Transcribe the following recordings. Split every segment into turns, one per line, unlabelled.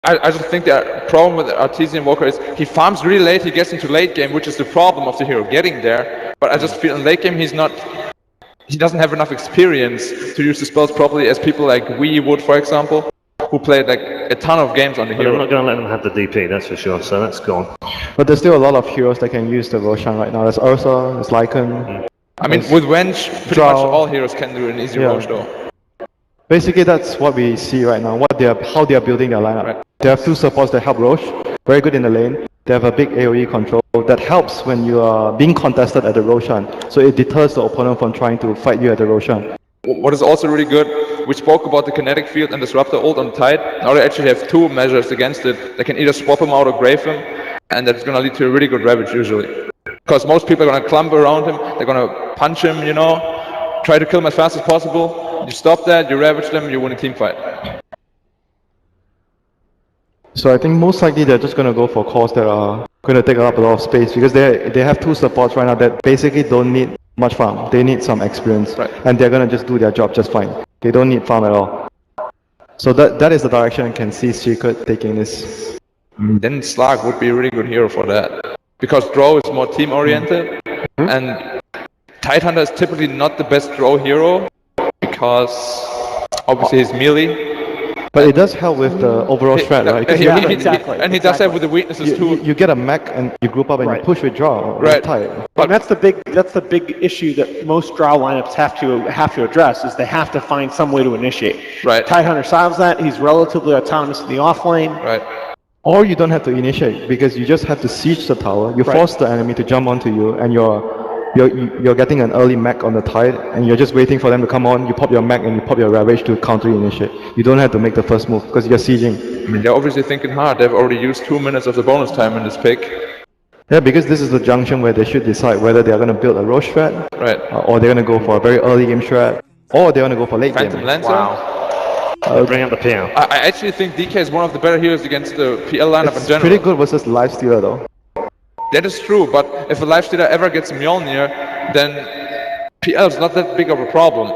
I just think the problem with Arteezy Invoker is he farms really late, he gets into late game, which is the problem of the hero, getting there. But I just feel in late game he doesn't have enough experience to use the spells properly as people like we would, for example, who played like a ton of games on the hero.
I'm not going to let them have the DP, that's for sure, so that's gone.
But there's still a lot of heroes that can use the Roshan right now. There's Ursa, there's Lycan.
I mean, with Wench, pretty much all heroes can do an easy Rosh though.
Basically, that's what we see right now, how they are building their lineup.
Right.
They have two supports that help Rosh, very good in the lane. They have a big AoE control that helps when you are being contested at the Roshan. So it deters the opponent from trying to fight you at the Roshan.
What is also really good, we spoke about the kinetic field and disruptor ult on Tide. Now they actually have two measures against it. They can either swap him out or grave him, and that's going to lead to a really good Ravage usually. Because most people are going to clump around him, they're going to punch him, you know, try to kill him as fast as possible. You stop that, you ravage them, you win a team fight.
So I think most likely they're just going to go for cores that are going to take up a lot of space because they have two supports right now that basically don't need much farm. They need some experience, and they're going to just do their job just fine. They don't need farm at all. So that is the direction I can see Secret taking this.
Then Slag would be a really good hero for that. Because Drow is more team oriented, and Tidehunter is typically not the best Drow hero, because obviously he's melee.
But it does help with the overall strat, right?
Exactly.
And he does have with the weaknesses too.
You get a mech and you group up and you push withdraw.
Right.
But that's the big issue that most Drow lineups have to address is they have to find some way to initiate.
Right.
Tidehunter solves that. He's relatively autonomous in the offlane.
Right.
Or you don't have to initiate because you just have to siege the tower. You force the enemy to jump onto you, and you're getting an early mech on the Tide, and you're just waiting for them to come on. You pop your mech and you pop your Ravage to counter initiate. You don't have to make the first move because you're sieging.
I mean, they're obviously thinking hard. They've already used 2 minutes of the bonus time in this pick.
Yeah, because this is the junction where they should decide whether they're going to build a Roche strat, or they're going to go for a very early game strat, or they're going to go for late
Phantom
game.
Lancer.
Wow. Bring up the PL.
I actually think DK is one of the better heroes against the PL lineup in general.
Pretty good versus Lifestealer though.
That is true, but if a Lifestealer ever gets Mjolnir, then PL is not that big of a problem.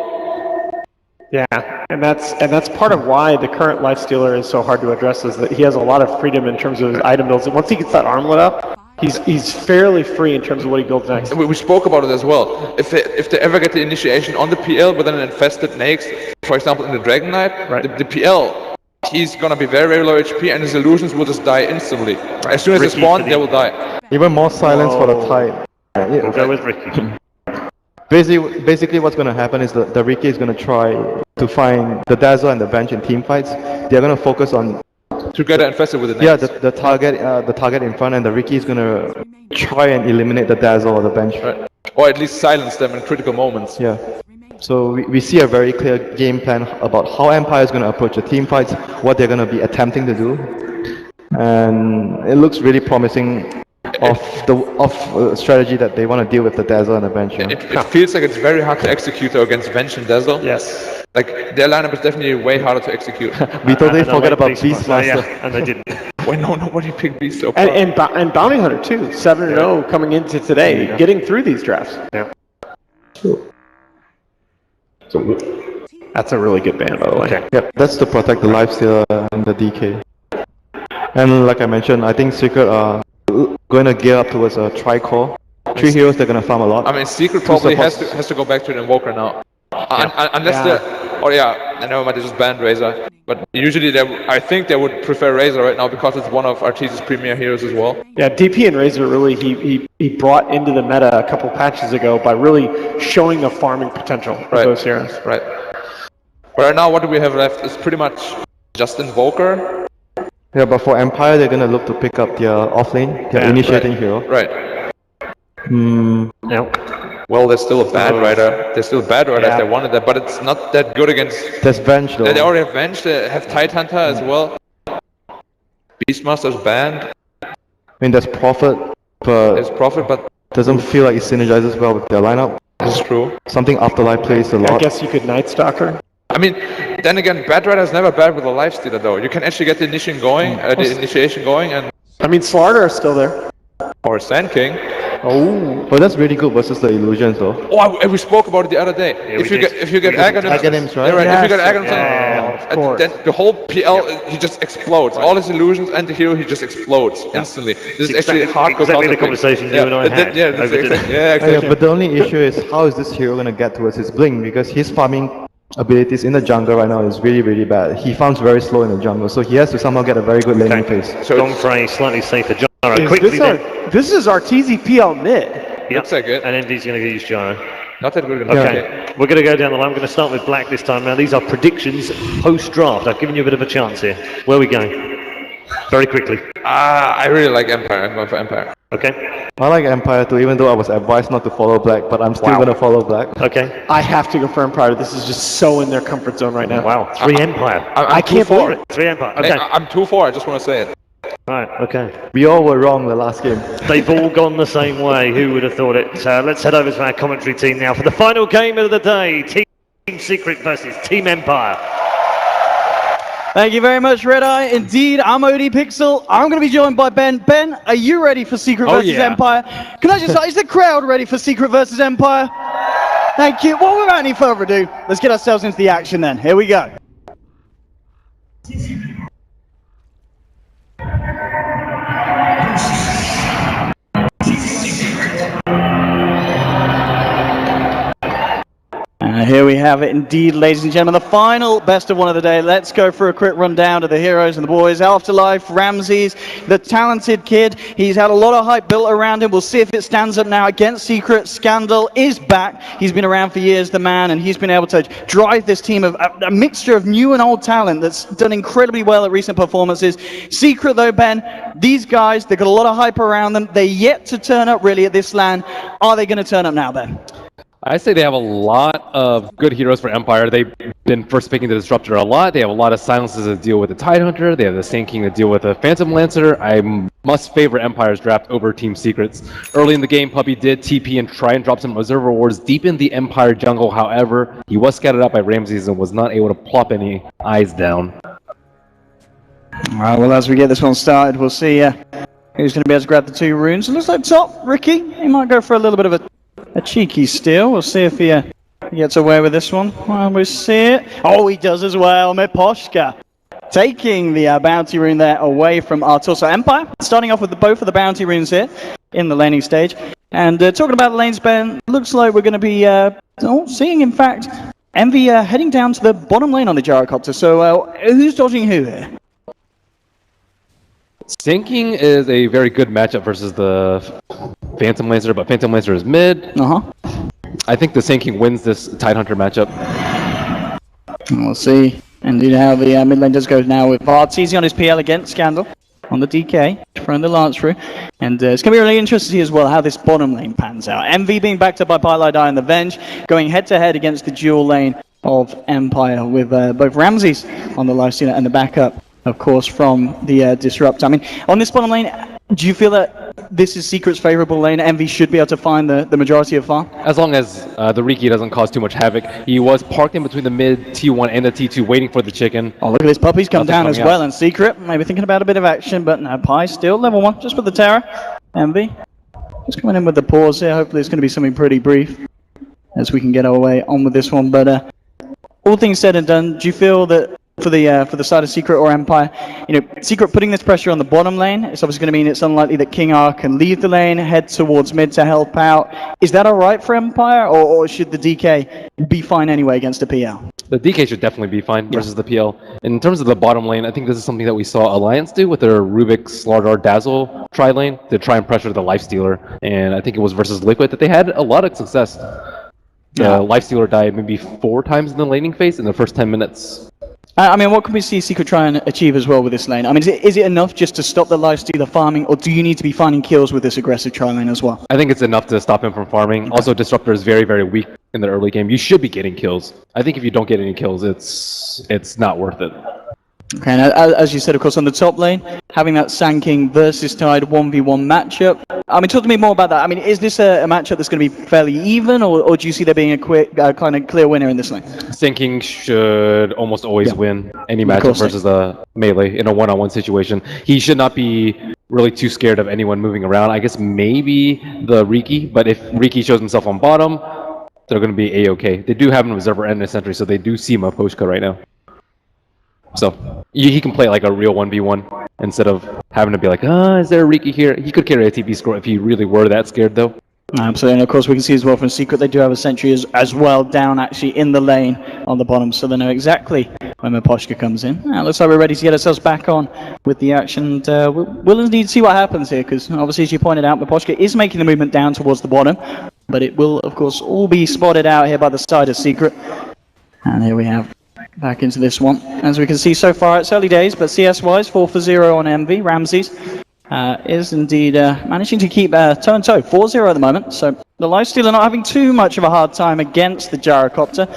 Yeah, and that's part of why the current Lifestealer is so hard to address, is that he has a lot of freedom in terms of his item builds. And once he gets that armlet up, he's fairly free in terms of what he builds next.
We spoke about it as well. If they ever get the initiation on the PL with an infested Naix, for example in the Dragon Knight, the PL, he's gonna be very, very low HP and his illusions will just die instantly. As soon as they spawn, they will die.
Even more silence for the Tide.
We'll go with Ricky.
Basically what's going to happen is the Ricky is going to try to find the Dazzle and the Bench in team fights. They're going to focus on
to get infested with the Naix.
Yeah, the target in front, and the Ricky is going to try and eliminate the Dazzle or the Bench.
Right. Or at least silence them in critical moments.
Yeah. So we see a very clear game plan about how Empire is going to approach the team fights, what they're going to be attempting to do, and it looks really promising of the strategy that they want to deal with the Dazzle and the Bench.
It feels like it's very hard to execute against Bench and Dazzle.
Yes.
Like their lineup is definitely way harder to execute.
We totally forgot about Beastmaster.
Yeah, and they didn't.
Wait, no, nobody picked Beast so far.
And Bounty Hunter too, 7-0 coming into today, getting through these drafts.
Yeah.
That's a really good ban, by the way.
Okay.
Yep, that's to protect the Lifestealer and the DK. And like I mentioned, I think Secret are going to gear up towards a tri-core. 3 heroes, they're going to farm a lot.
I mean, Secret probably has to go back to the Invoker now. Unless I know I might just banned Razor, but usually I think they would prefer Razor right now because it's one of Arteezy's premier heroes as well.
Yeah, DP and Razor really he brought into the meta a couple patches ago by really showing the farming potential of those heroes.
Right. But right now, what do we have left? It's pretty much just Invoker.
Yeah, but for Empire, they're going to look to pick up their offlane, their initiating hero.
Right.
Yep.
Well, there's still a bad rider. There's still a bad rider if they wanted that, but it's not that good against...
There's Venge though.
They already have Venge, they have Tidehunter as well. Beastmaster's banned.
I mean, there's Prophet, but doesn't feel like it synergizes well with their lineup.
That's true.
Something Afterlife plays a lot.
I guess you could Night Stalker.
I mean, then again, Bad Rider is never bad with a Lifestealer though. You can actually get the initiation going, and...
I mean, Slardar is still there.
Or Sand King.
Oh, but that's really good versus the illusions though.
Oh, we spoke about it the other day.
we did.
If you get
Aghanims, right?
Yeah, right. If you get
Yes,
Aghanims,
yeah, of course.
then the whole PL he just explodes. All his illusions and the hero he just explodes instantly. This is actually hardcore.
Exactly the conversation you and I had.
Yeah,
over dinner.
Yeah,
exactly.
but the only issue is how is this hero gonna get towards his blink, because his farming abilities in the jungle right now is really, really bad. He farms very slow in the jungle, so he has to somehow get a very good laning phase.
So
Long Frey, slightly safer. Gyro
Is
quickly
this,
then.
this is Arteezy PL mid.
Yep.
looks like it.
And Envy's going to use Gyro.
Not that good.
Okay, we're going to go down the line. We're going to start with Black this time now. These are predictions post-draft. I've given you a bit of a chance here. Where are we going? Very quickly.
I really like Empire. I'm going for Empire.
Okay.
I like Empire too, even though I was advised not to follow Black, but I'm still gonna follow Black.
Okay.
I have to go for Empire. This is just so in their comfort zone right now.
Wow. 3 Empire.
I
can't believe it.
3 Empire.
Hey,
Okay.
I'm 2-4. I just want to say it.
Right. Okay.
We all were wrong the last game.
They've all gone the same way. Who would have thought it? Let's head over to our commentary team now for the final game of the day. Team Secret versus Team Empire.
Thank you very much, Red Eye. Indeed, I'm OD Pixel. I'm going to be joined by Ben. Ben, are you ready for Secret versus Empire? Can I just ask, is the crowd ready for Secret versus Empire? Thank you. Well, without any further ado, let's get ourselves into the action then. Here we go. Here we have it indeed, ladies and gentlemen, the final best of one of the day. Let's go for a quick rundown of the heroes and the boys. Afterlife, Ramses, the talented kid. He's had a lot of hype built around him. We'll see if it stands up now against Secret. Scandal is back. He's been around for years, the man, and he's been able to drive this team of a mixture of new and old talent that's done incredibly well at recent performances. Secret, though, Ben, these guys, they've got a lot of hype around them. They're yet to turn up really at this LAN. Are they going to turn up now, Ben?
I say they have a lot of good heroes for Empire. They've been first picking the Disruptor a lot. They have a lot of silences to deal with the Tidehunter. They have the Sand King to deal with the Phantom Lancer. I must favor Empire's draft over Team Secret's. Early in the game, Puppy did TP and try and drop some Observer Wards deep in the Empire jungle. However, he was scattered out by Ramses and was not able to plop any eyes down.
All right, well, as we get this one started, we'll see who's going to be able to grab the 2 runes. It looks like top, Ricky. He might go for a little bit of a cheeky steal. We'll see if he gets away with this one. Well, we see it. Oh, he does as well. Meposhka taking the bounty rune there away from Artur. So Empire starting off with both of the bounty runes here in the laning stage. And talking about the lanes, Ben, looks like we're going to be seeing, in fact, Envy heading down to the bottom lane on the gyrocopter. So who's dodging who here?
Sand King is a very good matchup versus the Phantom Lancer, but Phantom Lancer is mid. I think the Sand King wins this Tidehunter matchup.
We'll see indeed how the mid lane does go now with Arteezy on his PL against Scandal on the DK, throwing the lance through. And it's going to be really interesting to see as well how this bottom lane pans out. MV being backed up by Pylite and the Venge, going head to head against the dual lane of Empire with both Ramses on the lifestealer and the backup, of course, from the Disrupt. I mean, on this bottom lane, do you feel that this is Secret's favorable lane? Envy should be able to find the majority of farm?
As long as the Riki doesn't cause too much havoc. He was parked in between the mid T1 and the T2 waiting for the chicken.
Oh, look at this. Puppy's come down as
coming
well, and Secret maybe thinking about a bit of action, but no, Pi still level 1, just with the Terror. Envy just coming in with the pause here. Hopefully it's going to be something pretty brief as we can get our way on with this one. But all things said and done, do you feel that for the side of Secret or Empire, Secret putting this pressure on the bottom lane, it's obviously going to mean it's unlikely that King R can leave the lane, head towards mid to help out. Is that alright for Empire, or should the DK be fine anyway against the PL?
The DK should definitely be fine versus the PL. In terms of the bottom lane, I think this is something that we saw Alliance do with their Rubik's Slardar Dazzle tri-lane to try and pressure the Lifestealer, and I think it was versus Liquid that they had a lot of success. The Lifestealer died maybe 4 times in the laning phase in the first 10 minutes.
I mean, what can we see Secret try and achieve as well with this lane? I mean, is it enough just to stop the Lifestealer farming, or do you need to be finding kills with this aggressive tri-lane as well?
I think it's enough to stop him from farming. Also, Disruptor is very, very weak in the early game. You should be getting kills. I think if you don't get any kills, it's not worth it.
Okay, and as you said, of course, on the top lane, having that Sand King versus Tide 1v1 matchup. I mean, talk to me more about that. I mean, is this a matchup that's going to be fairly even, or do you see there being a quick, kind of clear winner in this lane?
Sinking should almost always win any matchup versus the melee in a one-on-one situation. He should not be really too scared of anyone moving around. I guess maybe the Riki, but if Riki shows himself on bottom, they're going to be A-okay. They do have an Observer and a Sentry, so they do see Maposhka right now. So he can play like a real 1v1 instead of having to be like, is there a Riki here? He could carry a TP score if he really were that scared, though.
Absolutely, and of course we can see as well from Secret they do have a sentry as well down actually in the lane on the bottom, so they know exactly when Maposhka comes in. Now looks like we're ready to get ourselves back on with the action, and we'll indeed see what happens here, because obviously as you pointed out, Maposhka is making the movement down towards the bottom, but it will of course all be spotted out here by the side of Secret. And here we have back into this one. As we can see so far, it's early days, but CS-wise, 4-0 on MV. Ramses is indeed managing to keep toe-and-toe, 4-0 at the moment. So the Lifestealer not having too much of a hard time against the Gyrocopter.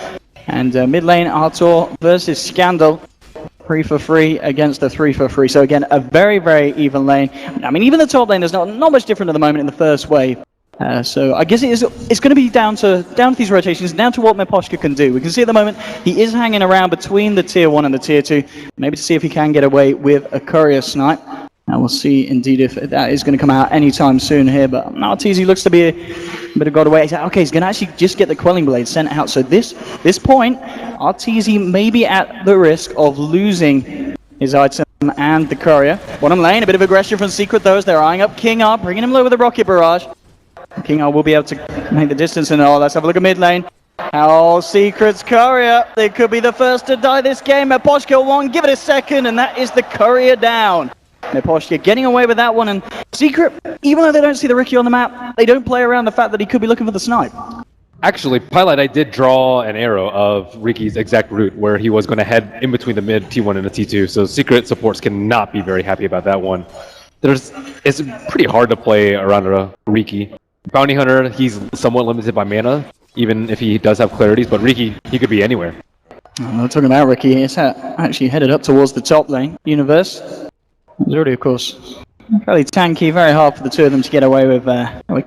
And mid lane, Artur versus Scandal, 3-for-3 against the 3-for-3. So again, a very, very even lane. I mean, even the top lane is not much different at the moment in the first wave. So I guess it's going to be down to these rotations, down to what Maposhka can do. We can see at the moment he is hanging around between the tier 1 and the tier 2, maybe to see if he can get away with a courier snipe. Now we'll see indeed if that is going to come out anytime soon here, but Arteezy looks to be a bit of god away. Okay, he's going to actually just get the Quelling Blade sent out. So this point, Arteezy may be at the risk of losing his item and the courier. Bottom lane, a bit of aggression from Secret though as they're eyeing up King R, bringing him low with a rocket barrage. King R will be able to make the distance, and let's have a look at mid lane. Secret's courier, they could be the first to die this game. Maposhka won, give it a second, and that is the courier down. Maposhka getting away with that one, and Secret, even though they don't see the Riki on the map, they don't play around the fact that he could be looking for the snipe.
Actually, Pilot, I did draw an arrow of Riki's exact route where he was going to head in between the mid T1 and the T2, so Secret supports cannot be very happy about that one. It's pretty hard to play around a Riki. Bounty Hunter, he's somewhat limited by mana, even if he does have clarities, but Riki, he could be anywhere.
We're talking about Riki, he's actually headed up towards the top lane. Universe is already, of course, fairly tanky, very hard for the two of them to get away with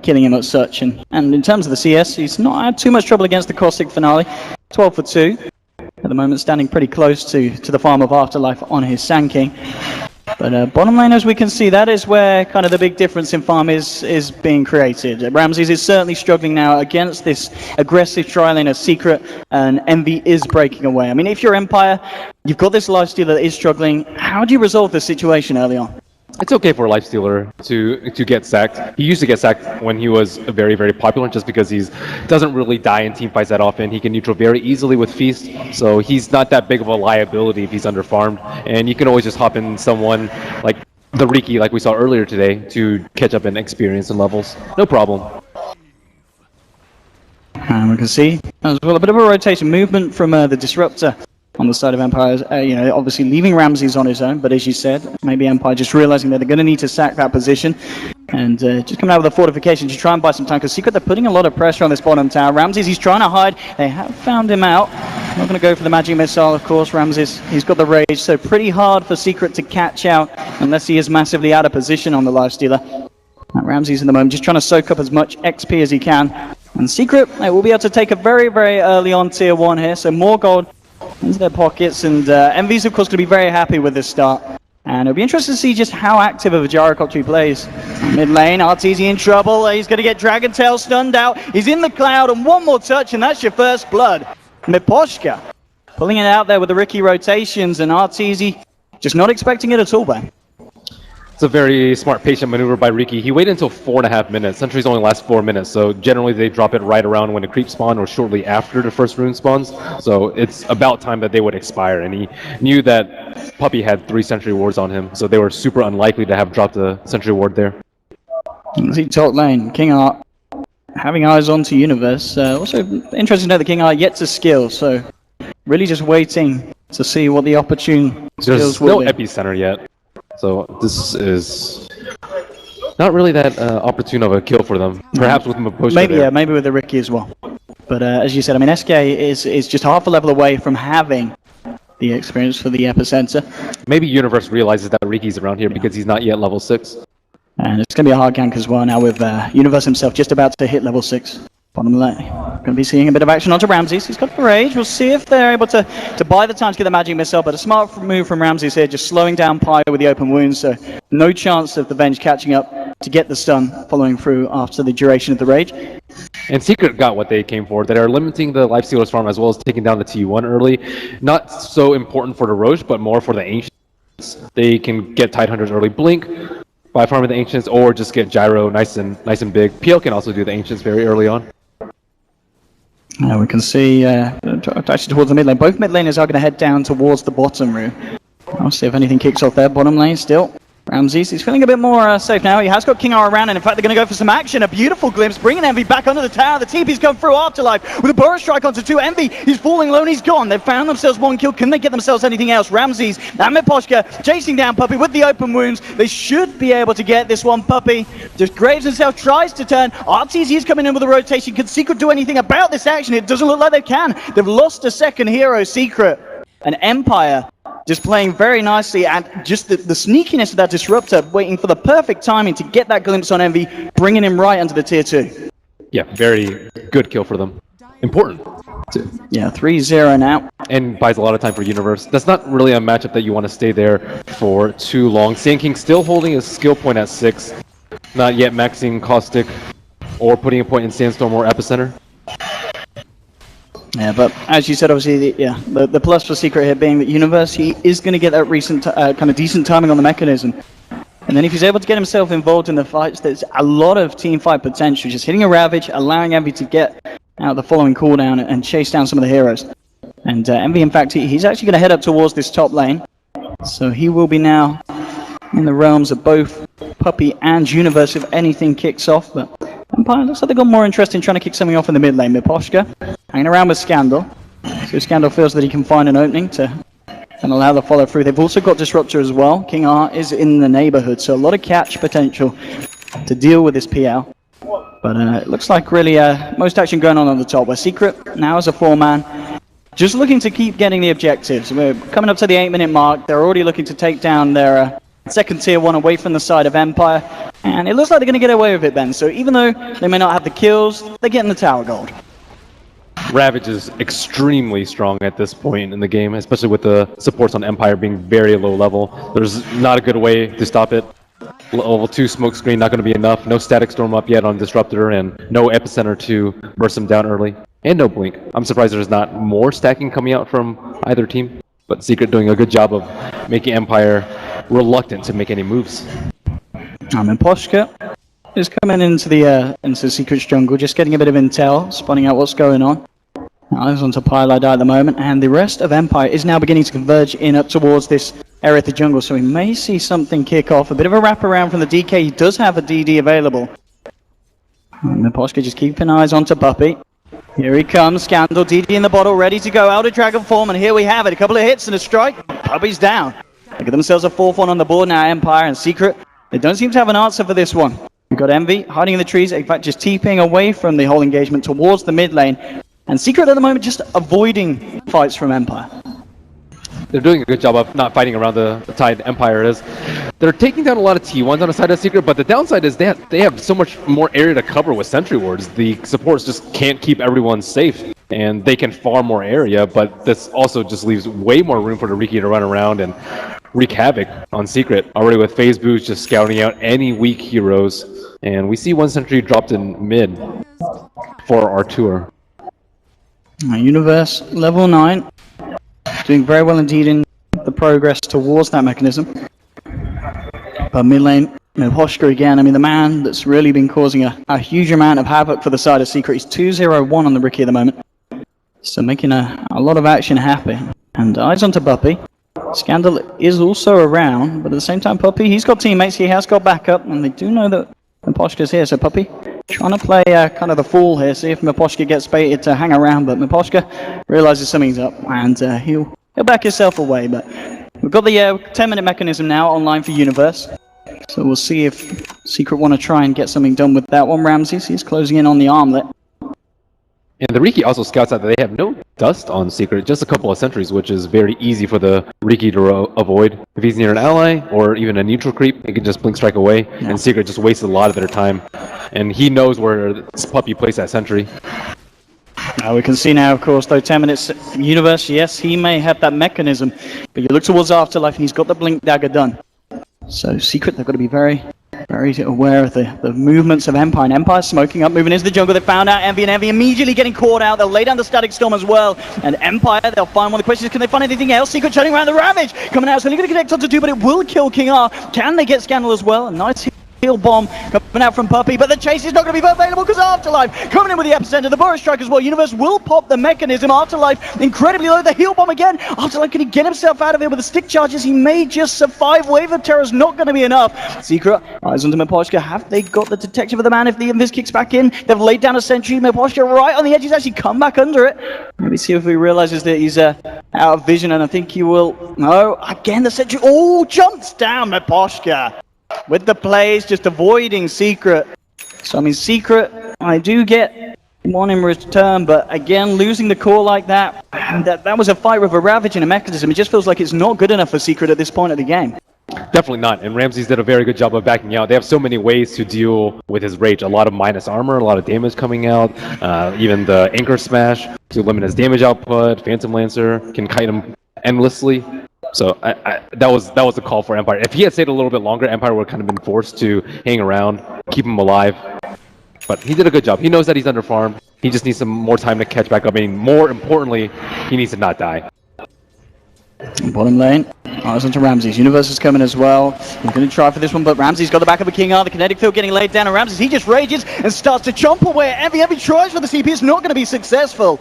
killing him as such. And in terms of the CS, he's not had too much trouble against the Caustic Finale. 12-for-2. At the moment, standing pretty close to the Farm of Afterlife on his Sand King. But bottom lane, as we can see, that is where kind of the big difference in farm is being created. Ramses is certainly struggling now against this aggressive tri-laner Secret, and Envy is breaking away. I mean, if you're Empire, you've got this Lifestealer that is struggling. How do you resolve this situation early on?
It's okay for a Lifestealer to get sacked. He used to get sacked when he was very, very popular just because he doesn't really die in teamfights that often. He can neutral very easily with Feast, so he's not that big of a liability if he's underfarmed. And you can always just hop in someone like the Riki, like we saw earlier today, to catch up in experience and levels. No problem.
And we can see as well a bit of a rotation movement from the Disruptor on the side of Empire, obviously leaving Ramses on his own, but as you said, maybe Empire just realizing that they're going to need to sack that position, and just coming out with a fortification to try and buy some time, because Secret, they're putting a lot of pressure on this bottom tower. Ramses, he's trying to hide, they have found him out. Not going to go for the magic missile, of course. Ramses, he's got the rage, so pretty hard for Secret to catch out, unless he is massively out of position on the Lifestealer. Ramses in the moment just trying to soak up as much XP as he can, and Secret, they will be able to take a very, very early on tier 1 here, so more gold into their pockets, and Envy's of course going to be very happy with this start. And it'll be interesting to see just how active of a Gyrocopter he plays. Mid lane, Arteezy in trouble, he's going to get Dragon Tail stunned out, he's in the cloud, and one more touch and that's your first blood. Maposhka pulling it out there with the Riki rotations, and Arteezy just not expecting it at all, Ben.
It's a very smart, patient maneuver by Riki. He waited until 4.5 minutes. Sentries only last 4 minutes, so generally they drop it right around when a creep spawn or shortly after the first rune spawns. So it's about time that they would expire, and he knew that Puppy had 3 sentry wards on him, so they were super unlikely to have dropped a sentry ward there.
See top lane, King Art having eyes onto Universe. Also interesting to know that King Art yet to skill, so really just waiting to see what the opportune skills will be.
There's no epicenter yet. So this is not really that opportune of a kill for them. Perhaps with Maposhka
maybe
there.
Yeah, maybe with the Riki as well. But as you said, I mean, SK is just half a level away from having the experience for the epicenter.
Maybe Universe realizes that Riki's around here because he's not yet level 6.
And it's going to be a hard gank as well now with Universe himself just about to hit level 6. Bottom lane. Going to be seeing a bit of action onto Ramses. He's got the rage. We'll see if they're able to buy the time to get the magic missile, but a smart move from Ramses here, just slowing down Pyre with the open wounds, so no chance of the Venge catching up to get the stun following through after the duration of the rage.
And Secret got what they came for. They are limiting the Lifestealer's farm as well as taking down the T1 early. Not so important for the Roche, but more for the Ancients. They can get Tidehunters early blink by farming the Ancients, or just get Gyro nice and big. PL can also do the Ancients very early on.
We can see, actually towards the mid lane, both mid laners are going to head down towards the bottom room. I'll see if anything kicks off there. Bottom lane still. Ramses, he's feeling a bit more safe now. He has got King R around, and in fact, they're going to go for some action. A beautiful glimpse, bringing Envy back under the tower. The TP's come through Afterlife with a burst strike onto 2. Envy, he's falling low and he's gone. They've found themselves one kill. Can they get themselves anything else? Ramses and Miposhka chasing down Puppey with the open wounds. They should be able to get this one. Puppey just graves himself, tries to turn. RTZ is coming in with a rotation. Can Secret do anything about this action? It doesn't look like they can. They've lost a second hero, Secret. And Empire just playing very nicely, and just the sneakiness of that Disruptor, waiting for the perfect timing to get that glimpse on Envy, bringing him right under the tier 2.
Yeah, very good kill for them. Important.
Yeah, 3-0 now.
And buys a lot of time for Universe. That's not really a matchup that you want to stay there for too long. Sand King still holding his skill point at 6. Not yet maxing Caustic or putting a point in Sandstorm or Epicenter.
Yeah, but as you said, obviously, the plus for Secret here being that Universe, he is going to get that recent kind of decent timing on the mechanism. And then if he's able to get himself involved in the fights, there's a lot of team fight potential. Just hitting a Ravage, allowing Envy to get out the following cooldown and chase down some of the heroes. And Envy, in fact, he's actually going to head up towards this top lane. So he will be now in the realms of both Puppey and Universe if anything kicks off. But Empire looks like they've got more interest in trying to kick something off in the mid lane. Miposhka hanging around with Scandal. So Scandal feels that he can find an opening to and allow the follow through. They've also got Disruptor as well. King R is in the neighborhood, so a lot of catch potential to deal with this PL. But it looks like really most action going on the top, where Secret now as a 4-man, just looking to keep getting the objectives. We're coming up to the 8-minute mark. They're already looking to take down their second tier 1 away from the side of Empire. And it looks like they're going to get away with it, Ben. So even though they may not have the kills, they're getting the tower gold.
Ravage is extremely strong at this point in the game, especially with the supports on Empire being very low level. There's not a good way to stop it. Level 2 smoke screen not going to be enough. No static storm up yet on Disruptor, and no Epicenter to burst him down early. And no blink. I'm surprised there's not more stacking coming out from either team. But Secret doing a good job of making Empire reluctant to make any moves.
Miposhka is coming into Secret's jungle, just getting a bit of intel, spotting out what's going on. Eyes onto Pylide at the moment, and the rest of Empire is now beginning to converge in up towards this area of the jungle, so we may see something kick off. A bit of a wraparound from the DK. He does have a DD available. Miposhka just keeping eyes onto Puppey. Here he comes, Scandal, DD in the bottle, ready to go out of Dragon Form, and here we have it. A couple of hits and a strike. Puppey's down. They get themselves a 4th one on the board now, Empire and Secret. They don't seem to have an answer for this one. We've got Envy hiding in the trees, in fact just TPing away from the whole engagement towards the mid lane. And Secret at the moment just avoiding fights from Empire.
They're doing a good job of not fighting around the tide Empire is. They're taking down a lot of T1s on the side of Secret, but the downside is they have so much more area to cover with sentry wards. The supports just can't keep everyone safe, and they can farm more area, but this also just leaves way more room for the Riki to run around and wreak havoc on Secret. Already with Phase Boost just scouting out any weak heroes, and we see one sentry dropped in mid for our tour.
Universe level 9, doing very well indeed in the progress towards that mechanism. But mid lane, Miposhka again, I mean the man that's really been causing a huge amount of havoc for the side of Secret. He's 2-0-1 on the Riki at the moment. So making a lot of action happen. And eyes onto Puppey. Scandal is also around, but at the same time Puppey, he's got teammates, he has got backup, and they do know that Miposhka's here. So Puppey trying to play kind of the fool here, see if Miposhka gets baited to hang around, but Miposhka realizes something's up, and he'll back himself away. But we've got the 10-minute mechanism now online for Universe, so we'll see if Secret want to try and get something done with that one. Ramses, he's closing in on the armlet.
And the Riki also scouts out that they have no dust on Secret, just a couple of sentries, which is very easy for the Riki to avoid. If he's near an ally or even a neutral creep, he can just blink strike away, and Secret just wastes a lot of their time. And he knows where this puppy placed that sentry.
We can see now, of course, though, 10 minutes Universe, yes, he may have that mechanism, but you look towards Afterlife and he's got the blink dagger done. So Secret, they've got to be very aware of the movements of Empire. And Empire smoking up, moving into the jungle. They found out Envy, and Envy immediately getting caught out. They'll lay down the Static Storm as well. And Empire, they'll find one. The question is, can they find anything else? Secret turning around the Ravage. Coming out, so they're going to connect onto 2, but it will kill King R. Can they get Scandal as well? A nice heal bomb coming out from Puppy, but the chase is not going to be available because Afterlife coming in with the epicenter. The Burst Strike as well. Universe will pop the mechanism. Afterlife incredibly low. The heal bomb again. Afterlife, can he get himself out of here with the stick charges? He may just survive. Wave of Terror is not going to be enough. Secret eyes onto Miposhka. Have they got the detective of the man? If the Invis kicks back in, they've laid down a sentry. Miposhka right on the edge. He's actually come back under it. Maybe see if he realizes that he's out of vision, and I think he will. No, again the sentry. Oh, jumps down Miposhka. With the plays, just avoiding Secret. So, I mean, Secret, I do get one in return, but again, losing the core like that, that was a fight with a Ravage and a mechanism. It just feels like it's not good enough for Secret at this point of the game.
Definitely not, and Ramses did a very good job of backing out. They have so many ways to deal with his rage. A lot of minus armor, a lot of damage coming out, even the Anchor Smash to limit his damage output. Phantom Lancer can kite him endlessly. So that was the call for Empire. If he had stayed a little bit longer, Empire would have kind of been forced to hang around, keep him alive. But he did a good job. He knows that he's underfarmed. He just needs some more time to catch back up. I mean, more importantly, he needs to not die.
Bottom lane, eyes onto Ramses. Universe is coming as well. He's going to try for this one, but Ramses got the back of a King R. The kinetic field getting laid down, and Ramses, he just rages and starts to chomp away. Envy tries for the CP. It's not going to be successful.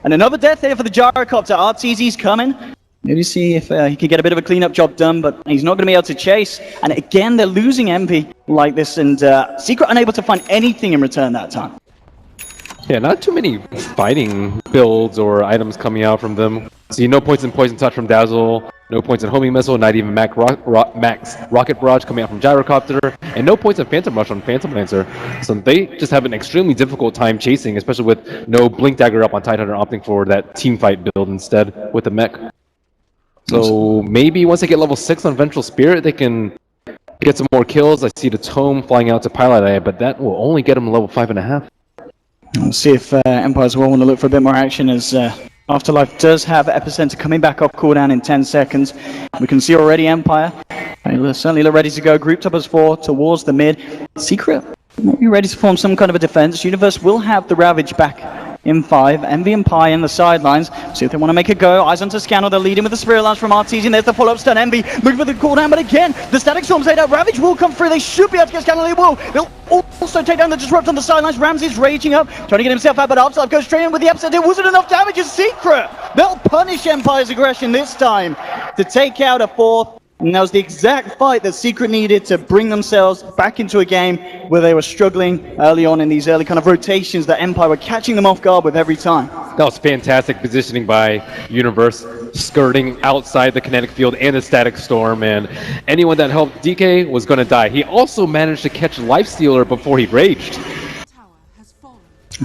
And another death here for the Gyrocopter. RTZ's coming. Maybe see if he can get a bit of a cleanup job done, but he's not going to be able to chase. And again, they're losing Envy like this, and Secret unable to find anything in return that time.
Yeah, not too many fighting builds or items coming out from them. See, no points in Poison Touch from Dazzle, no points in Homing Missile, not even Max Rocket Barrage coming out from Gyrocopter, and no points in Phantom Rush on Phantom Lancer. So they just have an extremely difficult time chasing, especially with no Blink Dagger up on Tidehunter, opting for that team fight build instead with the mech. So maybe once they get level 6 on Ventral Spirit, they can get some more kills. I see the Tome flying out to Pilot Eye, but that will only get them level 5.5.
We'll see if Empire as well want to look for a bit more action, as Afterlife does have Epicenter coming back off cooldown in 10 seconds. We can see already Empire certainly look ready to go. Grouped up as 4 towards the mid. Secret might be ready to form some kind of a defense. Universe will have the Ravage back in 5. Envy and Pi in the sidelines. See if they want to make a go. Eyes onto Scannel. They're leading with the Spirit Lance from Artesian. There's the follow-up stun. Envy looking for the cooldown, but again, the Static Storm's laid out. Ravage will come through. They should be able to get Scannel. They will. They'll also take down the Disrupt on the sidelines. Ramsey's raging up, trying to get himself out, but Afterlife goes straight in with the upset. It wasn't enough damage. It's Secret. They'll punish Empire's aggression this time to take out a 4th. And that was the exact fight that Secret needed to bring themselves back into a game where they were struggling early on in these early kind of rotations that Empire were catching them off guard with every time.
That was fantastic positioning by Universe, skirting outside the kinetic field and the Static Storm, and anyone that helped DK was going to die. He also managed to catch Lifestealer before he raged.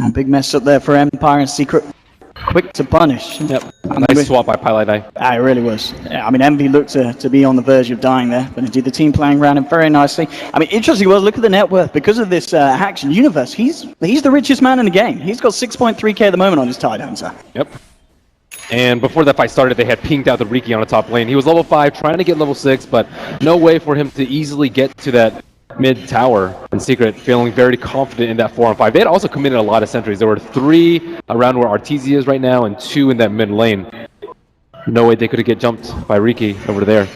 A big mess up there for Empire, and Secret quick to punish.
Yep. Nice swap by Pilot Eye.
It really was. I mean, Envy looked to be on the verge of dying there, but indeed the team playing around him very nicely. I mean, interesting was, look at the net worth. Because of this action, Universe, he's the richest man in the game. He's got 6.3k at the moment on his Tidehunter.
Yep. And before that fight started, they had pinged out the Riki on the top lane. He was level 5, trying to get level 6, but no way for him to easily get to that mid tower. And Secret feeling very confident in that 4-on-5. They had also committed a lot of sentries. There were 3 around where Artesia is right now and 2 in that mid lane. No way they could get jumped by Riki over there.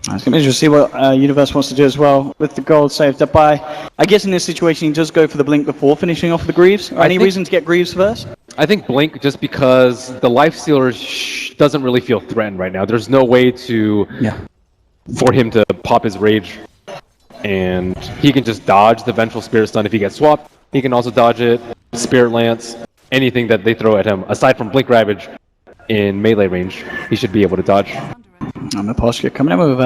It's going to be interesting to see what Universe wants to do as well with the gold saved up by. I guess in this situation he does go for the Blink before finishing off the Greaves. Any reason to get Greaves first?
I think Blink, just because the Lifestealer doesn't really feel threatened right now. There's no way for him to pop his rage. And he can just dodge the Vengeful Spirit Stun if he gets swapped. He can also dodge it, Spirit Lance, anything that they throw at him. Aside from Blink Ravage in melee range, he should be able to dodge.
Miposhka coming in with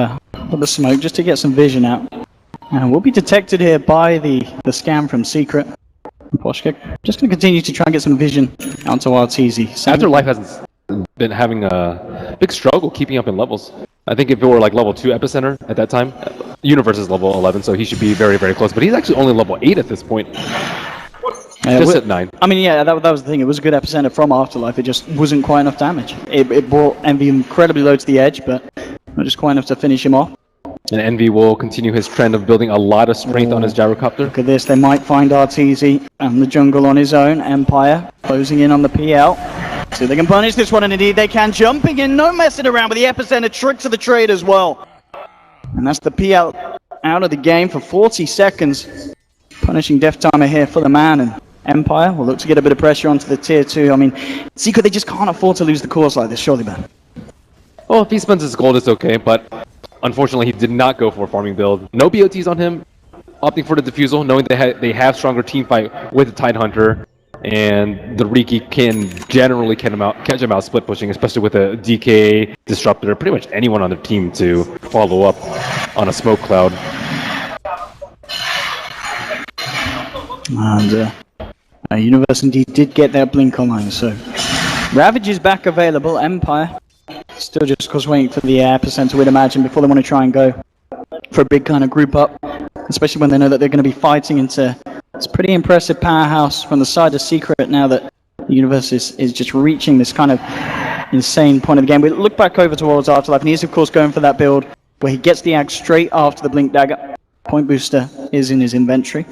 the smoke just to get some vision out. And will be detected here by the scan from Secret. Boschke just going to continue to try and get some vision onto Arteezy.
Afterlife hasn't been having a big struggle keeping up in levels. I think if it were like level 2 Epicenter at that time, Universe is level 11, so he should be very, very close. But he's actually only level 8 at this point. Just at 9.
I mean, yeah, that was the thing. It was a good Epicenter from Afterlife. It just wasn't quite enough damage. It brought Envy incredibly low to the edge, but not just quite enough to finish him off.
And Envy will continue his trend of building a lot of strength on his gyrocopter.
Look at this. They might find Arteezy and the jungle on his own. Empire closing in on the PL. See if they can punish this one, and indeed they can. Jumping in, no messing around with the Epicenter tricks of the trade as well. And that's the PL out of the game for 40 seconds. Punishing death timer here for the man, and Empire will look to get a bit of pressure onto the tier 2. I mean, Secret, they just can't afford to lose the course like this, surely, Ben.
Well, if he spends his gold, it's okay, but unfortunately he did not go for a farming build. No BOTs on him, opting for the defusal, knowing they have stronger team fight with the Tidehunter, and the Riki can generally catch him out split pushing, especially with a DK disruptor, pretty much anyone on their team to follow up on a smoke cloud.
And Universe indeed did get their blink online, so Ravage is back available. Empire still just cause waiting for the Epicenter, we'd imagine, before they want to try and go for a big kind of group up, especially when they know that they're going to be fighting into this pretty impressive powerhouse from the side of Secret now that the Universe is just reaching this kind of insane point of the game. We look back over towards Afterlife, and he's of course going for that build where he gets the Ag straight after the Blink Dagger. Point booster is in his inventory.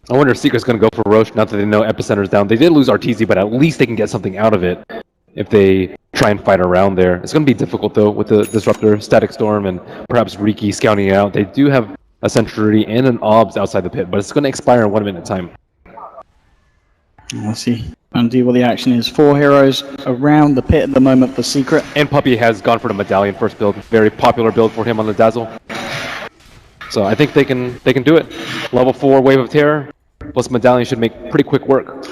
I wonder if Secret's going to go for Roche, now that they know Epicenter's down. They did lose Arteezy, but at least they can get something out of it if they try and fight around there. It's going to be difficult, though, with the Disruptor, Static Storm, and perhaps Riki scouting it out. They do have a Sentry and an Obs outside the pit, but it's going to expire in 1 minute time.
Let's see. Undo what the action is. 4 heroes around the pit at the moment for Secret.
And Puppy has gone for the Medallion first build. Very popular build for him on the Dazzle. So I think they can do it. Level 4 Wave of Terror plus Medallion should make pretty quick work.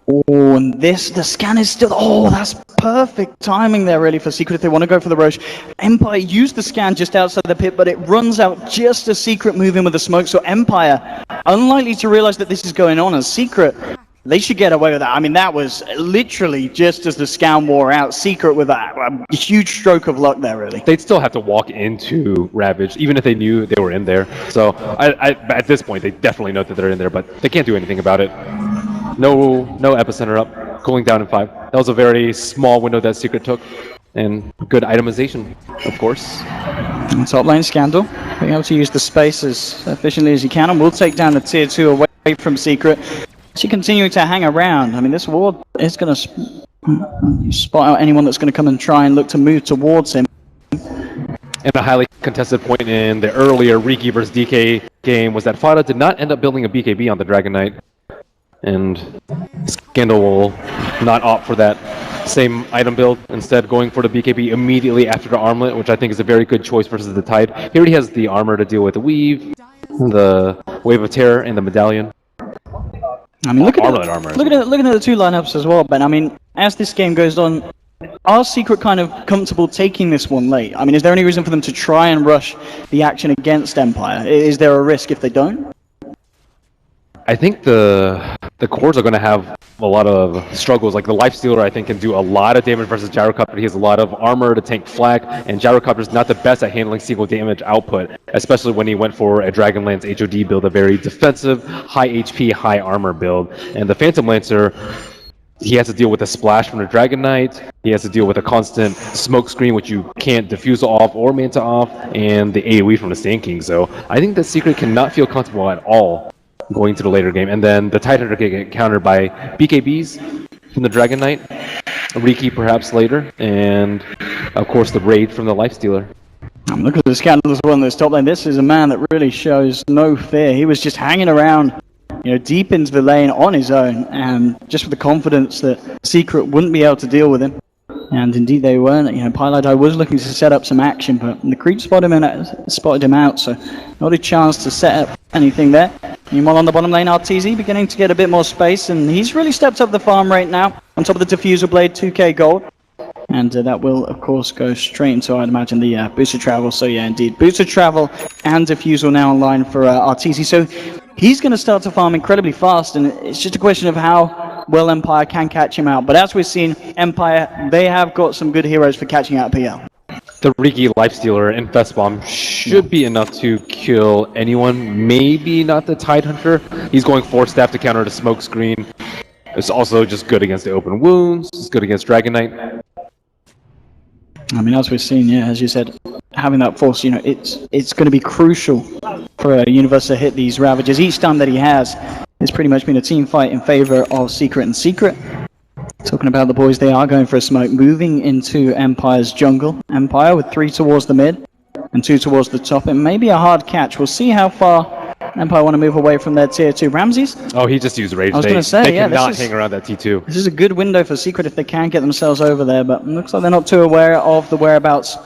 Oh, and the scan is still... Oh, that's perfect timing there, really, for Secret if they want to go for the Roche. Empire used the scan just outside the pit, but it runs out just as Secret move in with the smoke. So Empire, unlikely to realize that this is going on, as Secret, they should get away with that. I mean, that was literally just as the scan wore out. Secret with a huge stroke of luck there, really.
They'd still have to walk into Ravage, even if they knew they were in there. So at this point, they definitely know that they're in there, but they can't do anything about it. No Epicenter up, cooling down in 5. That was a very small window that Secret took, and good itemization, of course.
Top lane Scandal, being able to use the space as efficiently as he can, and will take down the tier 2 away from Secret. She continuing to hang around. I mean, this ward is going to spot out anyone that's going to come and try and look to move towards him.
And a highly contested point in the earlier Riki versus DK game was that Fada did not end up building a BKB on the Dragon Knight. And Scandal will not opt for that same item build, instead going for the BKB immediately after the armlet, which I think is a very good choice versus the Tide. He already has the armor to deal with the Weave, the Wave of Terror, and the Medallion.
I mean, look at the two lineups as well, Ben. I mean, as this game goes on, are Secret kind of comfortable taking this one late? I mean, is there any reason for them to try and rush the action against Empire? Is there a risk if they don't?
I think the cores are going to have a lot of struggles. Like the Lifestealer, I think, can do a lot of damage versus Gyrocopter. He has a lot of armor to tank flak, and Gyrocopter is not the best at handling single damage output, especially when he went for a Dragonlance HOD build, a very defensive, high HP, high armor build. And the Phantom Lancer, he has to deal with a splash from the Dragon Knight, he has to deal with a constant smoke screen which you can't diffuse off or manta off, and the AoE from the Sand King. So I think that Secret cannot feel comfortable at all going to the later game. And then the Tidehunter can get countered by BKBs from the Dragon Knight, Riki perhaps later, and of course the Raid from the Lifestealer.
Look at the Scandal as well in this top lane. This is a man that really shows no fear. He was just hanging around, you know, deep into the lane on his own, and just with the confidence that Secret wouldn't be able to deal with him. And indeed they weren't. You know, Pylite was looking to set up some action, but the creep spotted him out, so not a chance to set up anything there. Meanwhile on the bottom lane, Arteezy beginning to get a bit more space, and he's really stepped up the farm rate now. On top of the Diffuser Blade, 2k gold. And that will, of course, go straight into, I'd imagine, the Booster Travel. So yeah, indeed, Booster Travel and Diffusal now online for Arteezy. So he's going to start to farm incredibly fast, and it's just a question of how well Empire can catch him out. But as we've seen, Empire, they have got some good heroes for catching out PL.
The Riki Lifestealer and Fest Bomb should be enough to kill anyone. Maybe not the Tidehunter. He's going 4-staff to counter the smoke screen. It's also just good against the open wounds. It's good against Dragon Knight.
I mean, as we've seen, yeah, as you said, having that force, you know, it's going to be crucial for Universe to hit these Ravagers. Each time that he has, it's pretty much been a team fight in favor of Secret and Secret. Talking about the boys, they are going for a smoke, moving into Empire's jungle. Empire with 3 towards the mid and 2 towards the top. It may be a hard catch. We'll see how far Empire want to move away from their tier 2. Ramses?
Oh, he just used Rage.
I was going to say,
they
yeah,
cannot hang around that T2.
This is a good window for Secret if they can get themselves over there, but it looks like they're not too aware of the whereabouts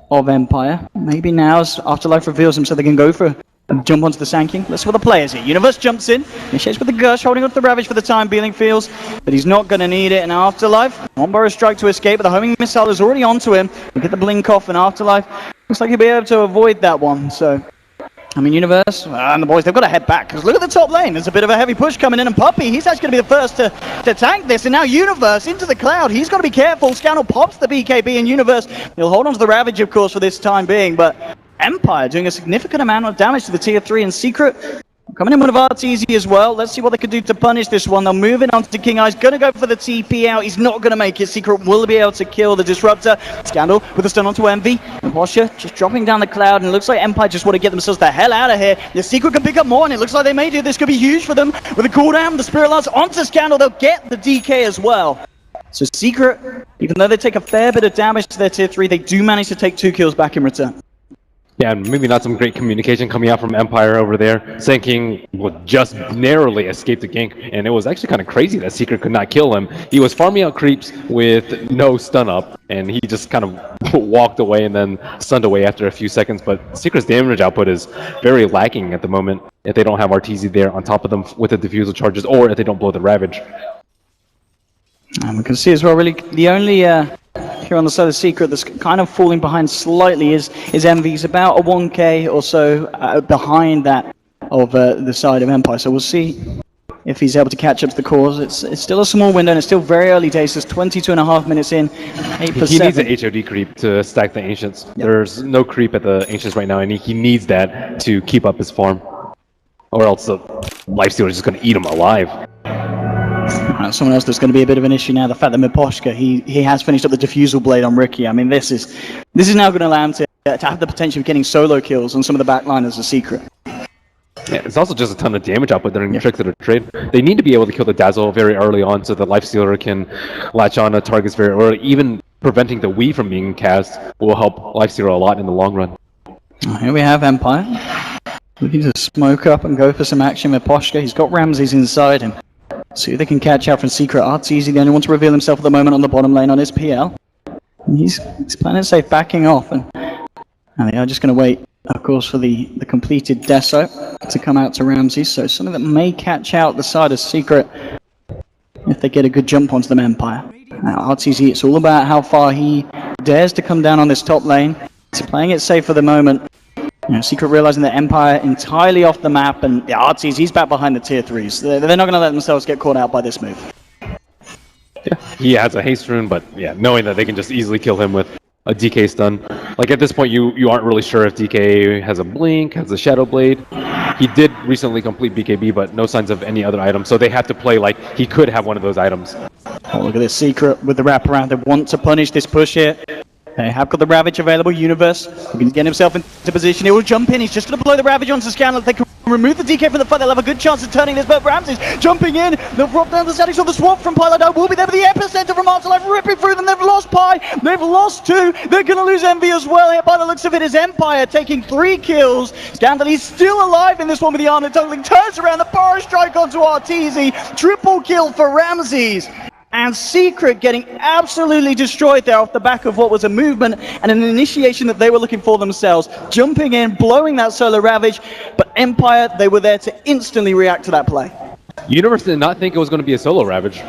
of Empire. Maybe now, as Afterlife reveals him, so they can go for a jump onto the Sand King. Let's see what the players here. Universe jumps in, initiates with the Gush, holding on to the Ravage for the time being, feels that he's not going to need it in Afterlife. One Burrow strike to escape, but the homing missile is already onto him. We'll get the blink off in Afterlife. Looks like he'll be able to avoid that one, so... I mean, Universe and the boys, they've got to head back, because look at the top lane. There's a bit of a heavy push coming in, and Puppey, he's actually going to be the first to tank this, and now Universe into the cloud. He's got to be careful. Scandal pops the BKB, and Universe, he'll hold on to the Ravage, of course, for this time being, but Empire doing a significant amount of damage to the tier 3 and Secret. Coming in with Arteezy as well. Let's see what they can do to punish this one. They'll move it onto King Eye's going to go for the TP out. He's not going to make it. Secret will be able to kill the Disruptor. Scandal with a stun onto Envy. And Washer just dropping down the cloud. And it looks like Empire just want to get themselves the hell out of here. The Secret can pick up more, and it looks like they may do. This could be huge for them. With a cooldown, the Spirit Lance onto Scandal. They'll get the DK as well. So Secret, even though they take a fair bit of damage to their tier 3, they do manage to take 2 kills back in return.
Yeah, and maybe not some great communication coming out from Empire over there. Sand King would just narrowly escape the gank, and it was actually kind of crazy that Secret could not kill him. He was farming out creeps with no stun up, and he just kind of walked away and then stunned away after a few seconds. But Secret's damage output is very lacking at the moment if they don't have Arteezy there on top of them with the diffusal charges, or if they don't blow the Ravage.
And we can see as well, really, the only here on the side of Secret that's kind of falling behind slightly is Envy. He's about a 1k or so behind that of the side of Empire. So we'll see if he's able to catch up to the cause. It's still a small window, and it's still very early days. There's 22.5 minutes in, 8%.
He needs an HOD creep to stack the Ancients. Yep. There's no creep at the Ancients right now, and he needs that to keep up his farm. Or else the Lifestealer is just going to eat him alive.
Someone else that's going to be a bit of an issue now, the fact that Miposhka, he has finished up the Diffusal Blade on Ricky. I mean, this is now going to allow him to have the potential of getting solo kills on some of the backliners as Secret.
Yeah, it's also just a ton of damage output during Tricks of the Trade. They need to be able to kill the Dazzle very early on so the Lifestealer can latch on to targets very early. Even preventing the Wii from being cast will help Lifestealer a lot in the long run.
Here we have Empire. Looking to smoke up and go for some action with Miposhka. He's got Ramses inside him. See if they can catch out from Secret. Arteezy, the only one to reveal himself at the moment on the bottom lane on his PL. And he's playing safe, backing off, and they are just going to wait, of course, for the completed Deso to come out to Ramses. So something that may catch out the side of Secret if they get a good jump onto them Empire. Now, Arteezy, it's all about how far he dares to come down on this top lane. He's playing it safe for the moment. You know, Secret realizing that Empire entirely off the map, and Arteezy, he's back behind the tier 3s. They're not going to let themselves get caught out by this move.
Yeah, he has a haste rune, but yeah, knowing that they can just easily kill him with a DK stun. Like at this point, you aren't really sure if DK has a blink, has a Shadow Blade. He did recently complete BKB, but no signs of any other item, so they have to play like he could have one of those items.
Oh, look at this Secret with the wraparound. They want to punish this push here. They have got the Ravage available. Universe, he can get himself into position. He will jump in. He's just going to blow the Ravage onto Scandal. They can remove the DK from the fight. They'll have a good chance of turning this, but Ramses jumping in. They'll drop down the static, so the swap from Pilot will be there, but the epicenter from Afterlife ripping through them. They've lost Pi. They've lost 2. They're going to lose Envy as well. Here, by the looks of it, is Empire taking 3 kills. Scandal, he's still alive in this one with the armor totaling. Turns around, the Burrow strike onto Arteezy. Triple kill for Ramses. And Secret getting absolutely destroyed there off the back of what was a movement and an initiation that they were looking for themselves. Jumping in, blowing that solo Ravage, but Empire, they were there to instantly react to that play.
Universe did not think it was going to be a solo Ravage.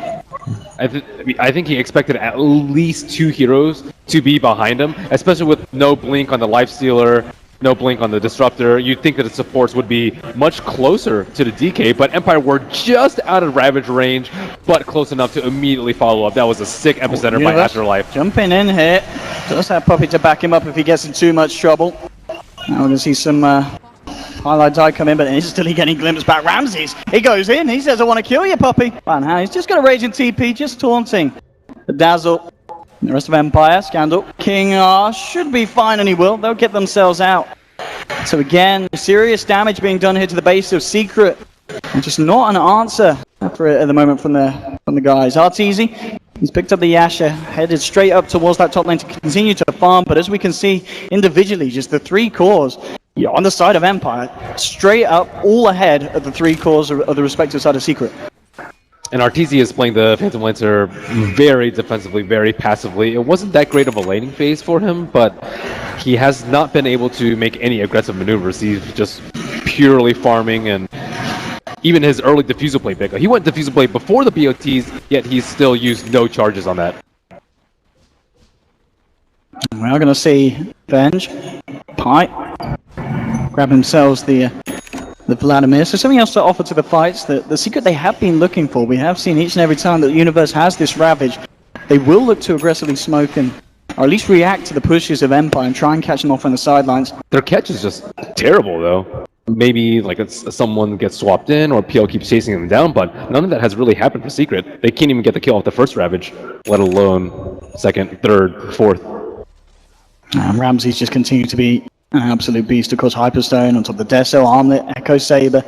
I think he expected at least 2 heroes to be behind him, especially with no blink on the Lifestealer, no blink on the Disruptor. You'd think that the supports would be much closer to the DK, but Empire were just out of Ravage range, but close enough to immediately follow up. That was a sick epicenter by Afterlife.
Jumping in here. Does have Puppey to back him up if he gets in too much trouble. Now we're going to see some highlight die come in, but instantly getting glimpsed back. Ramses, he goes in. He says, I want to kill you, Puppey. Wow, now he's just got a raging TP, just taunting. The Dazzle. The rest of Empire, Scandal, King should be fine, and he will. They'll get themselves out. So again, serious damage being done here to the base of Secret. And just not an answer for it at the moment from the guys. Arteezy, he's picked up the Yasha, headed straight up towards that top lane to continue to farm. But as we can see individually, just the 3 cores on the side of Empire, straight up, all ahead of the 3 cores of the respective side of Secret.
And Arteezy is playing the Phantom Lancer very defensively, very passively. It wasn't that great of a laning phase for him, but he has not been able to make any aggressive maneuvers. He's just purely farming, and even his early Diffusal Blade pick. He went Diffusal Blade before the BOTs, yet he's still used no charges on that.
We're going to see Venge, Pie, grab themselves the Vladimir. So something else to offer to the fights, the secret they have been looking for. We have seen each and every time that the Universe has this Ravage, they will look to aggressively smoke and, or at least react to the pushes of Empire and try and catch them off on the sidelines.
Their catch is just terrible, though. Maybe like someone gets swapped in or PL keeps chasing them down, but none of that has really happened for Secret. They can't even get the kill off the first Ravage, let alone second, third, fourth.
Ramsey's just continued to be an absolute beast. Of course, Hyperstone on top of the Deso, Armlet, Echo Saber.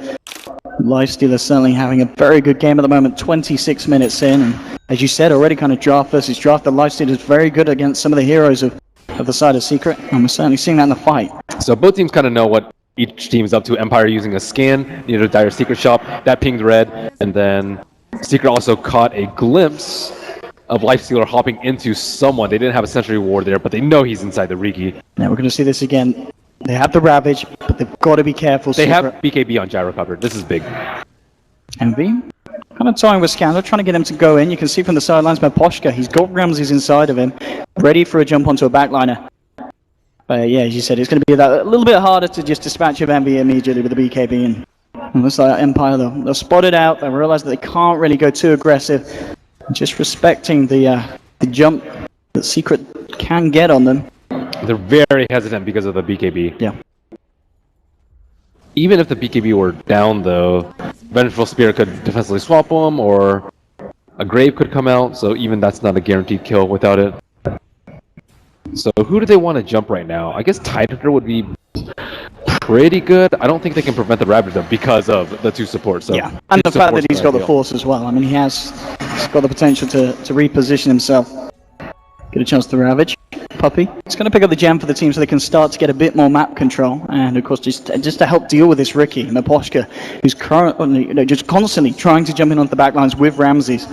Lifestealer certainly having a very good game at the moment, 26 minutes in. And as you said, already kind of draft versus draft, the Lifestealer is very good against some of the heroes of the side of Secret. And we're certainly seeing that in the fight.
So both teams kind of know what each team is up to. Empire using a scan near the Dire Secret shop, that pinged red, and then Secret also caught a glimpse of Lifestealer hopping into someone. They didn't have a Sentry Ward there, but they know he's inside the Riki.
Now we're going to see this again. They have the Ravage, but they've got to be careful.
They have BKB on Gyro covered. This is big.
Envy, kind of toying with Scandal, trying to get him to go in. You can see from the sidelines by Poshka, he's got Ramses inside of him, ready for a jump onto a backliner. But yeah, as you said, it's going to be a little bit harder to just dispatch of Envy immediately with the BKB. And looks like Empire, though, they're spotted out. They realize that they can't really go too aggressive. Just respecting the jump that Secret can get on them.
They're very hesitant because of the BKB.
Yeah.
Even if the BKB were down, though, Vengeful Spirit could defensively swap them, or a Grave could come out, so even that's not a guaranteed kill without it. So who do they want to jump right now? I guess Tidehunter would be pretty good. I don't think they can prevent the Ravage, though, because of the 2 supports. So
yeah, and the fact that he's got the Force as well. I mean, he's got the potential to reposition himself. Get a chance to Ravage. Puppey. It's going to pick up the gem for the team so they can start to get a bit more map control. And of course, just to help deal with this Riki, Maposhka, who's currently, just constantly trying to jump in onto the backlines with Ramses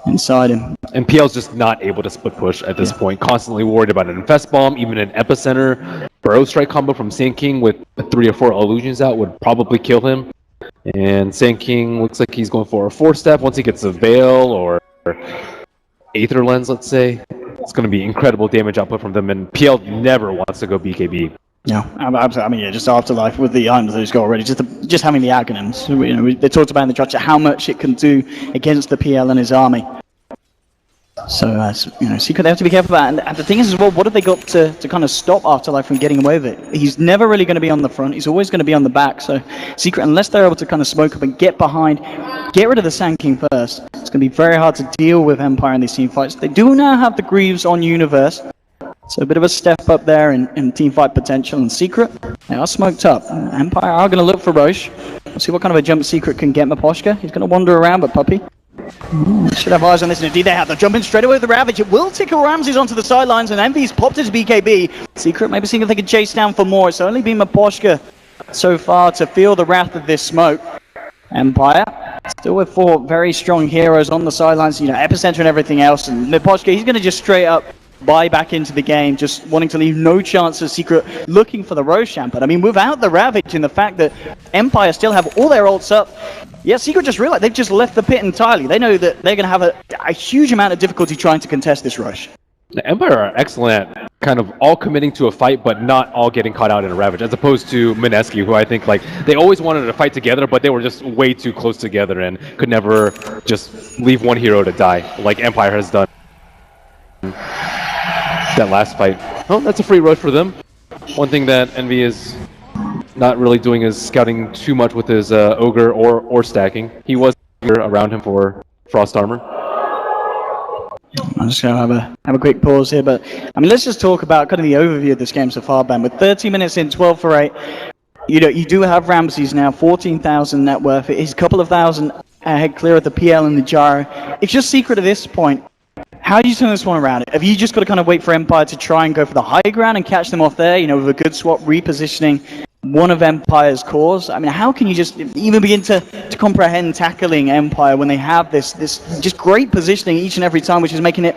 inside him.
And PL's just not able to split push at this point. Constantly worried about an Infest Bomb, even an Epicenter. Burrow Strike combo from Sand King with 3 or 4 illusions out would probably kill him. And Sand King looks like he's going for a 4-step once he gets a Veil or Aether Lens, let's say. It's going to be incredible damage output from them, and PL never wants to go BKB.
No, absolutely. I mean, yeah, just Afterlife with the items that he's got already, just having the Aghanim's. You know, they talked about in the draft how much it can do against the PL and his army. So, you know, Secret, they have to be careful about that. And the thing is as well, what have they got to kind of stop Afterlife from getting away with it? He's never really going to be on the front. He's always going to be on the back. So, Secret, unless they're able to kind of smoke up and get behind, get rid of the Sand King first, it's going to be very hard to deal with Empire in these team fights. They do now have the Greaves on Universe. So a bit of a step up there in team fight potential. And Secret, they are smoked up. Empire are going to look for Roche. We'll see what kind of a jump Secret can get Maposhka. He's going to wander around, but Puppey should have eyes on this, and indeed they have. They're jumping straight away with the Ravage. It will tickle Ramses onto the sidelines, and Envy's popped his BKB. Secret maybe seeing if they can chase down for more. It's only been Maposhka so far to feel the wrath of this smoke. Empire still with 4 very strong heroes on the sidelines, you know, Epicenter and everything else, and Maposhka, he's going to just straight up buy back into the game, just wanting to leave no chance of Secret looking for the Roshan. But I mean, without the Ravage and the fact that Empire still have all their ults up, yeah, Secret just realized they've just left the pit entirely. They know that they're going to have a huge amount of difficulty trying to contest this rush.
The Empire are excellent at kind of all committing to a fight, but not all getting caught out in a Ravage, as opposed to Mineski, who I think like they always wanted to fight together, but they were just way too close together and could never just leave one hero to die, like Empire has done that last fight. Oh, that's a free road for them. One thing that Envy is not really doing is scouting too much with his Ogre or stacking. He was around him for Frost Armor.
I'm just going to have a quick pause here, but I mean, let's just talk about kind of the overview of this game so far, Ben. With 30 minutes in, 12 for 8, you know, you do have Ramses now, 14,000 net worth. He's a couple of thousand ahead clear of the PL and the Gyro. It's just Secret at this point. How do you turn this one around? Have you just got to kind of wait for Empire to try and go for the high ground and catch them off there, you know, with a good swap, repositioning one of Empire's cores? I mean, how can you just even begin to comprehend tackling Empire when they have this just great positioning each and every time, which is making it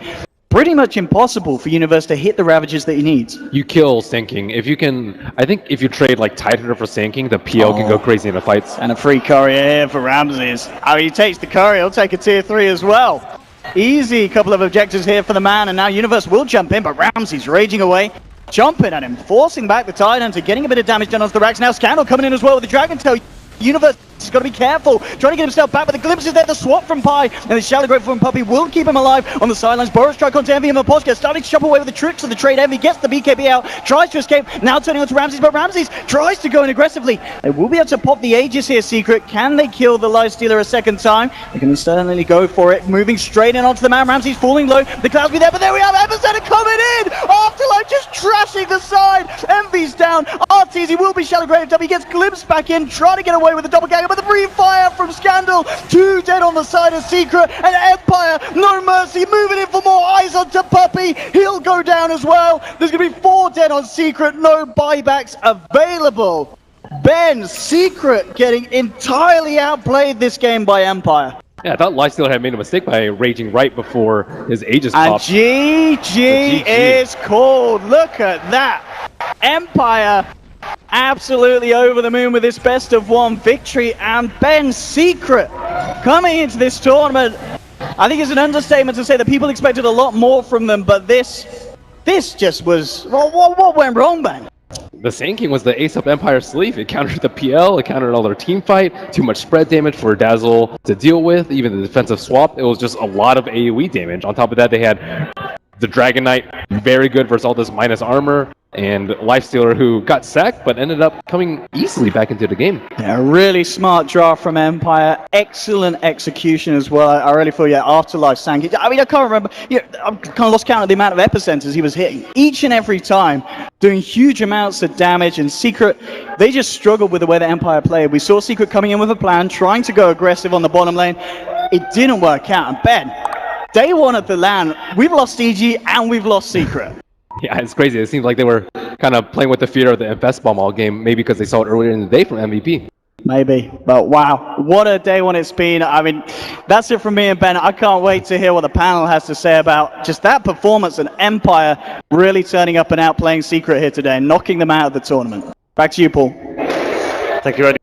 pretty much impossible for Universe to hit the Ravages that he needs?
You kill Sanking. If you can, I think if you trade like Tidehunter for Sanking, the PL can go crazy in the fights.
And a free courier here for Ramses. Oh, he takes the courier, he'll take a tier 3 as well. Easy couple of objectives here for the man, and now Universe will jump in, but Ramses raging away. Jumping at him, forcing back the Tidehunter, getting a bit of damage done onto the racks. Now Scandal coming in as well with the Dragon Tail. Universe has got to be careful, trying to get himself back, but the glimpses there, the swap from Pi, and the Shallow Grave from Puppy will keep him alive on the sidelines. Boris strike onto Envy and Maposka, starting to chop away with the tricks of the trade. Envy gets the BKB out, tries to escape, now turning onto Ramses, but Ramses tries to go in aggressively. They will be able to pop the Aegis here, Secret. Can they kill the Lifestealer a second time? They can certainly go for it, moving straight in onto the man. Ramses falling low, the clouds be there, but there we have Epicenter coming in! Afterlife just trashing the side! Envy's down, Arteezy will be Shallow Grave up, he gets glimpsed back in, trying to get away with the doppelganger, but the free fire from Scandal, 2 dead on the side of Secret, and Empire, no mercy, moving in for more eyes onto Puppy, he'll go down as well. There's going to be 4 dead on Secret, no buybacks available. Ben, Secret getting entirely outplayed this game by Empire.
Yeah, I thought Lifestealer had made a mistake by raging right before his Aegis
And
popped.
GG is called. Look at that. Empire absolutely over the moon with this best of 1 victory, and Ben, Secret coming into this tournament, I think it's an understatement to say that people expected a lot more from them, but this just was, what went wrong, Ben?
The Sand King was the ace up Empire's sleeve. It countered the PL, it countered all their team fight, too much spread damage for Dazzle to deal with, even the defensive swap. It was just a lot of AoE damage. On top of that, they had the Dragon Knight, very good versus all this minus armor, and Lifestealer, who got sacked but ended up coming easily back into the game.
Yeah, really smart draft from Empire. Excellent execution as well. I really feel, yeah, Afterlife sank it. I mean, I can't remember. Yeah, I've kind of lost count of the amount of epicenters he was hitting each and every time, doing huge amounts of damage. And Secret, they just struggled with the way the Empire played. We saw Secret coming in with a plan, trying to go aggressive on the bottom lane. It didn't work out. And Ben, day 1 of the LAN, we've lost EG and we've lost Secret.
Yeah, it's crazy. It seems like they were kind of playing with the fear of the Infest Bomb all game, maybe because they saw it earlier in the day from MVP.
Maybe, but wow, what a day 1 it's been. I mean, that's it from me and Ben. I can't wait to hear what the panel has to say about just that performance and Empire really turning up and outplaying Secret here today and knocking them out of the tournament. Back to you, Paul.
Thank you, Eddie.